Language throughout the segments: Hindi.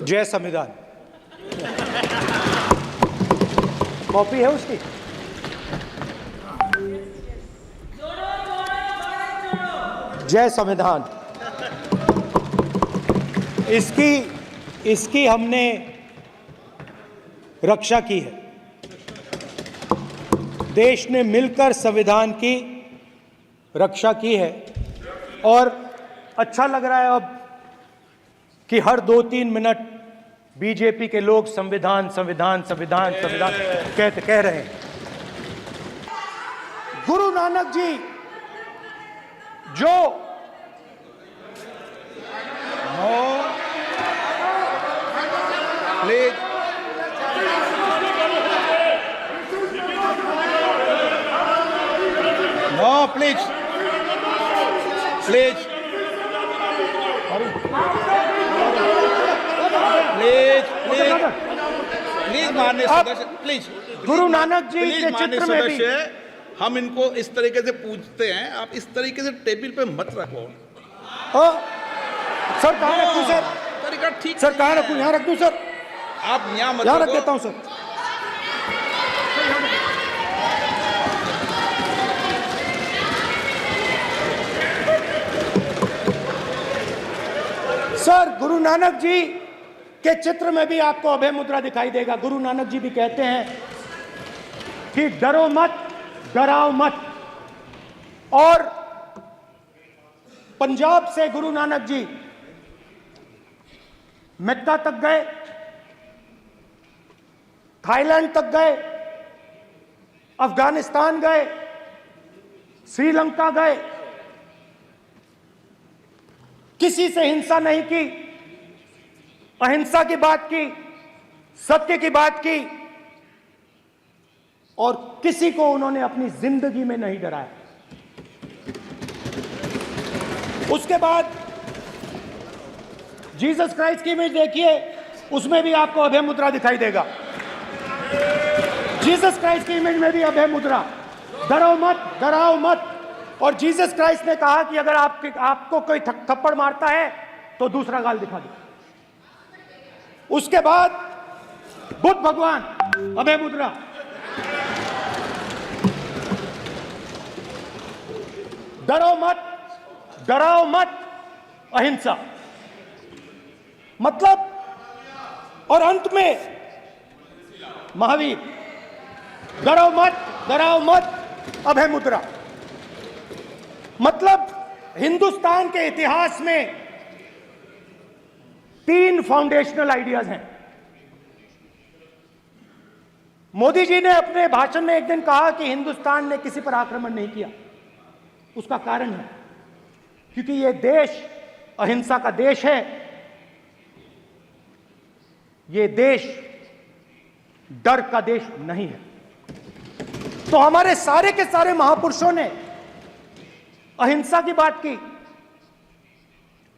जय संविधान। कॉपी है उसकी? जय संविधान। इसकी हमने रक्षा की है। देश ने मिलकर संविधान की रक्षा की है और अच्छा लग रहा है अब कि हर 2-3 मिनट बीजेपी के लोग संविधान संविधान संविधान संविधान कह रहे हैं। गुरु नानक जी जो please no please please please please please माननीय सदस्य प्लीज गुरु नानक जी के चित्र में भी हम इनको इस तरीके से पूछते हैं, आप इस तरीके से टेबल पे मत रखो। सर कहाँ रखूं सर? तरीका ठीक सर कहाँ रखूं? यहाँ रख दूं सर? आप यहाँ मत यहाँ रख देता हूं सर। सर गुरु नानक जी के चित्र में भी आपको अभय मुद्रा दिखाई देगा। गुरु नानक जी भी कहते हैं कि डरो मत, डराओ मत। और पंजाब से गुरु नानक जी मक्का तक गए, थाईलैंड तक गए, अफगानिस्तान गए, श्रीलंका गए, किसी से हिंसा नहीं की, अहिंसा की बात की, सत्य की बात की और किसी को उन्होंने अपनी जिंदगी में नहीं डराया। उसके बाद जीसस क्राइस्ट की इमेज देखिए, उसमें भी आपको अभय मुद्रा दिखाई देगा। जीसस क्राइस्ट की इमेज में भी अभय मुद्रा, डरो मत, डराओ मत। और जीसस क्राइस्ट ने कहा कि अगर आपको कोई थप्पड़ मारता है तो दूसरा गाल दिखा दो। उसके बाद बुद्ध भगवान, अभय मुद्रा। डरो मत, डराओ मत, अहिंसा। मतलब और अंत में महावीर, डरो मत, डराओ मत, अभय मुद्रा। मतलब हिंदुस्तान के इतिहास में 3 फाउंडेशनल आइडियाज हैं। मोदी जी ने अपने भाषण में एक दिन कहा कि हिंदुस्तान ने किसी पर आक्रमण नहीं किया। उसका कारण है क्योंकि यह देश अहिंसा का देश है। यह देश डर का देश नहीं है। तो हमारे सारे के सारे महापुरुषों ने अहिंसा की बात की,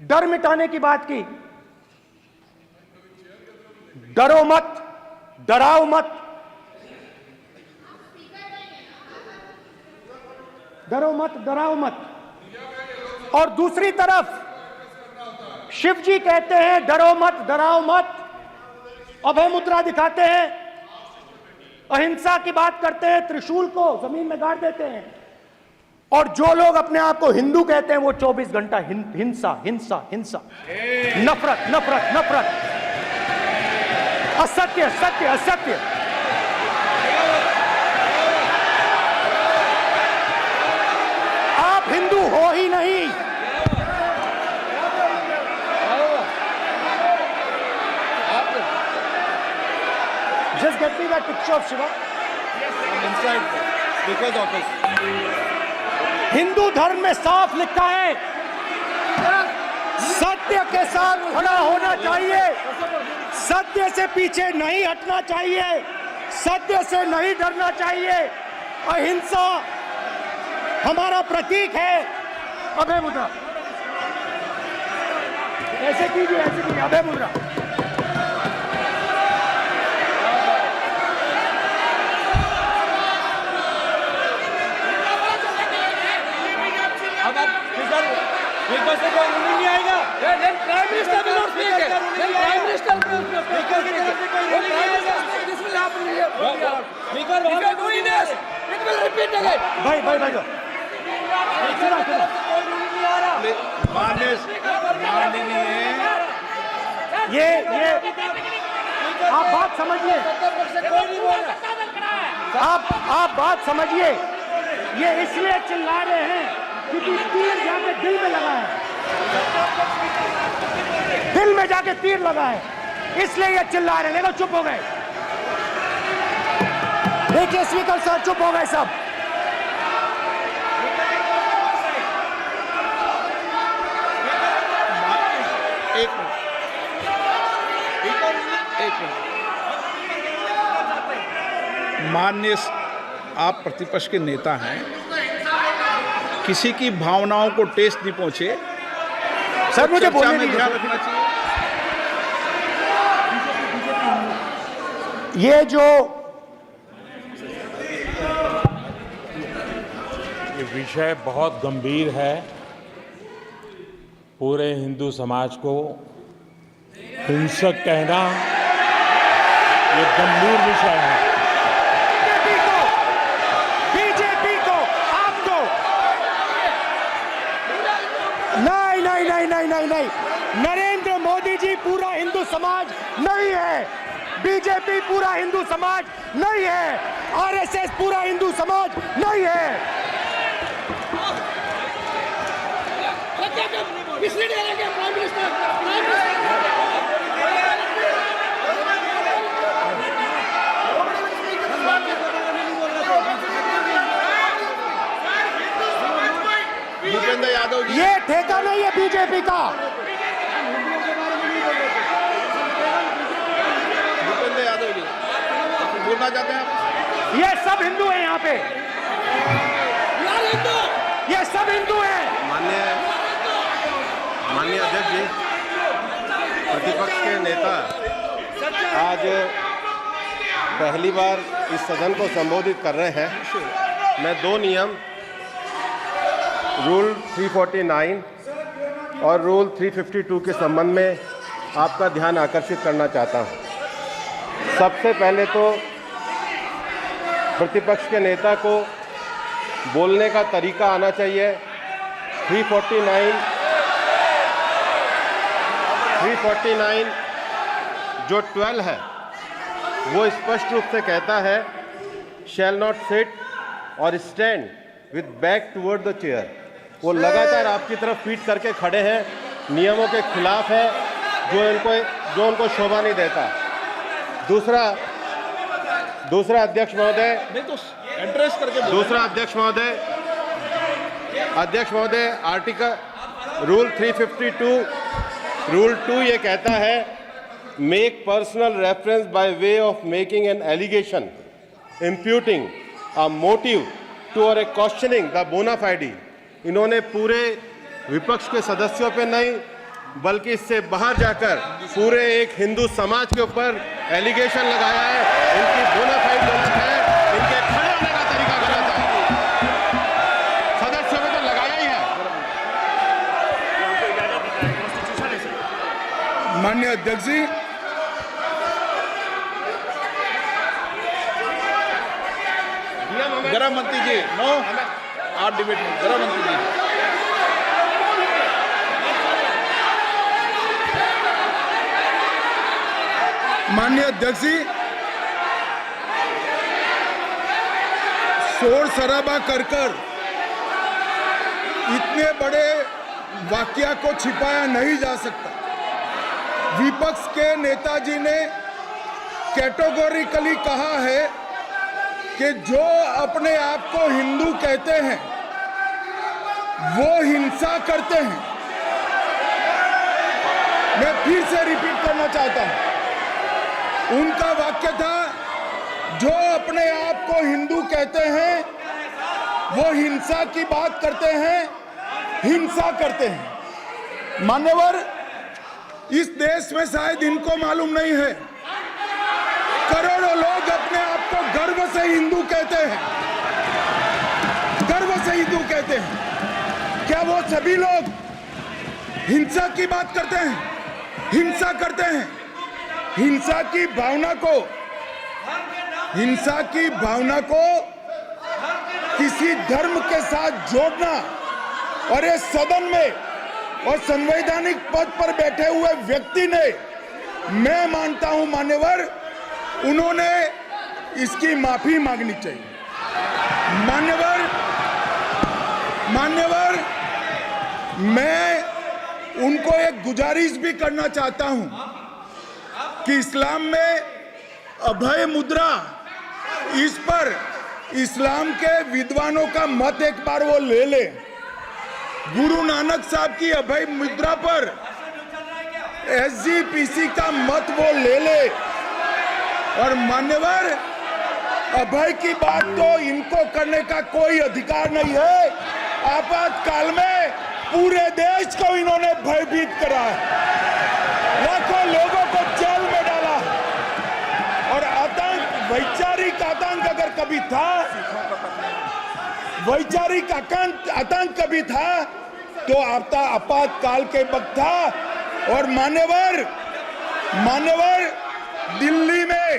डर मिटाने की बात की। डरो मत, डराओ मत, डरो मत, डराओ मत। और दूसरी तरफ शिव जी कहते हैं डरो मत, डराओ मत, अभय मुद्रा दिखाते हैं, अहिंसा की बात करते हैं, त्रिशूल को जमीन में गाड़ देते हैं। और जो लोग अपने आप को हिंदू कहते हैं वो 24 घंटा हिंसा हिंसा हिंसा, नफरत नफरत नफरत, असत्य सत्य असत्य। आप हिंदू हो ही नहीं। Just get me that picture of Shiva. inside speaker's office. Hindu धर्म में साफ लिखा है सत्य के साथ खड़ा होना चाहिए, सत्य से पीछे नहीं हटना चाहिए, सत्य से नहीं डरना चाहिए। अहिंसा हमारा प्रतीक है। अभय मुद्रा ऐसे कीजिए, ऐसे कीजिए, अभय मुद्रा। नहीं आएगा। Then Prime Minister will not speak. Then Prime Minister will not speak. This will happen here. If you are doing this, it will repeat again. भाई ये आप बात समझिए, आप बात समझिए। ये इसलिए चिल्ला रहे हैं क्योंकि तीर जाके दिल में लगा है, दिल में जाके तीर लगा है, इसलिए ये चिल्ला रहे हैं। देखो चुप हो गए, देखिए स्पीकर साहब चुप हो गए सब। एक मिनट। माननीय आप प्रतिपक्ष के नेता हैं, किसी की भावनाओं को ठेस नहीं पहुंचे। सर मुझे चर्चा बोलने में दीजिए। ध्यान रखना चाहिए। ये जो ये विषय बहुत गंभीर है। पूरे हिंदू समाज को हिंसक कहना ये गंभीर विषय है। बीजेपी को आपको नहीं, नरेंद्र मोदी जी पूरा हिंदू समाज नहीं है, बीजेपी पूरा हिंदू समाज नहीं है, आरएसएस पूरा हिंदू समाज नहीं है। भूपेंद्र यादव जी, ये ठेका नहीं है बीजेपी का। भूपेंद्र यादव जी बोलना चाहते हैं आप? ये सब हिंदू हैं यहाँ पे, ये सब हिंदू हैं। माननीय अध्यक्ष जी, प्रतिपक्ष के नेता आज पहली बार इस सदन को संबोधित कर रहे हैं। मैं दो नियम रूल 349 और रूल 352 के संबंध में आपका ध्यान आकर्षित करना चाहता हूं। सबसे पहले तो प्रतिपक्ष के नेता को बोलने का तरीका आना चाहिए। 349 जो 12 है वो स्पष्ट रूप से कहता है शैल नॉट सिट और stand with back toward the chair. वो लगातार आपकी तरफ पीठ करके खड़े हैं, नियमों के खिलाफ है, जो उनको शोभा नहीं देता। दूसरा अध्यक्ष महोदय, नहीं तो एड्रेस करके दूसरा अध्यक्ष महोदय आर्टिकल रूल 352 रूल 2 ये कहता है make personal reference by way of making an allegation imputing a motive to और ए क्वेश्चनिंग द बोना फाइडी। इन्होंने पूरे विपक्ष के सदस्यों पे नहीं बल्कि इससे बाहर जाकर पूरे एक हिंदू समाज के ऊपर एलिगेशन लगाया है। इनकी बोनाफाइड गलत है, इनके खड़े होने का तरीका गलत है। सदस्यों में तो लगाया ही है। माननीय अध्यक्ष जी, गृह मंत्री जी, नो आप डिबेट में गृह मंत्री जी। माननीय अध्यक्ष जी, शोर शराबा कर इतने बड़े वाकया को छिपाया नहीं जा सकता। विपक्ष के नेताजी ने कैटेगोरिकली कहा है कि जो अपने आप को हिंदू कहते हैं वो हिंसा करते हैं। मैं फिर से रिपीट करना चाहता हूं, उनका वाक्य था जो अपने आप को हिंदू कहते हैं वो हिंसा की बात करते हैं, हिंसा करते हैं। मान्यवर, इस देश में शायद इनको मालूम नहीं है, करोड़ों लोग अपने आप को गर्व से हिंदू कहते हैं, गर्व से हिंदू कहते हैं। क्या वो सभी लोग हिंसा की बात करते हैं, हिंसा करते हैं। हिंसा की भावना को किसी धर्म के साथ जोड़ना और इस सदन में और संवैधानिक पद पर बैठे हुए व्यक्ति ने, मैं मानता हूं मान्यवर, उन्होंने इसकी माफी मांगनी चाहिए। मान्यवर, मैं उनको एक गुजारिश भी करना चाहता हूं कि इस्लाम में अभय मुद्रा, इस पर इस्लाम के विद्वानों का मत एक बार वो ले ले। गुरु नानक साहब की अभय मुद्रा पर SGPC का मत वो ले ले। और मान्यवर, अभय की बात तो इनको करने का कोई अधिकार नहीं है। आपातकाल में पूरे देश को इन्होंने भयभीत करा, लाखों लोगों को जेल में डाला। और आतंक, वैचारिक आतंक अगर कभी था, वैचारिक आतंक कभी था तो आपातकाल के वक्त था। और मान्यवर, दिल्ली में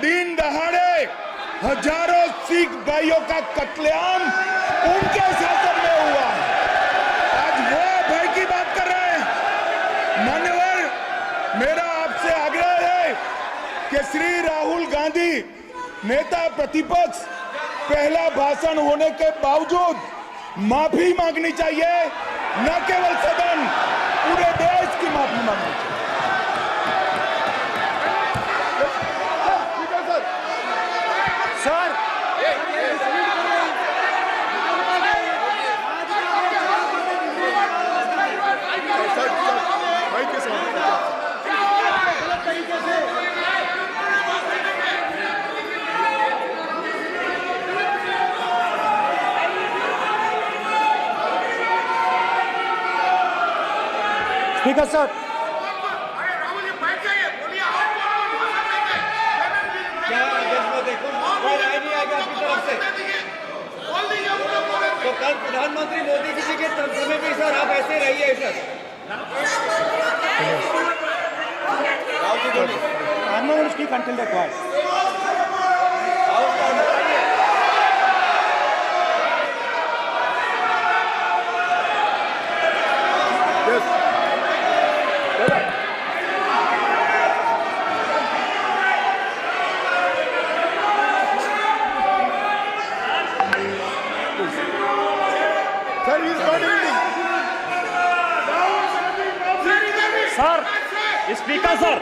दिन दहाड़े हजारों सिख भाइयों का कत्लेआम उनके शासन में हुआ। आज वो भय की बात कर रहे हैं। मान्यवर, मेरा आपसे आग्रह है कि श्री राहुल गांधी, नेता प्रतिपक्ष, पहला भाषण होने के बावजूद माफी मांगनी चाहिए। न केवल सदन, पूरे देश की माफी मांगनी चाहिए। सर, स्पीकर सर, तो कल प्रधानमंत्री मोदी जी के तंत्र में भी सर आप ऐसे रहिए sir. I'm not going to speak until they're quiet. Sir, speaker sir,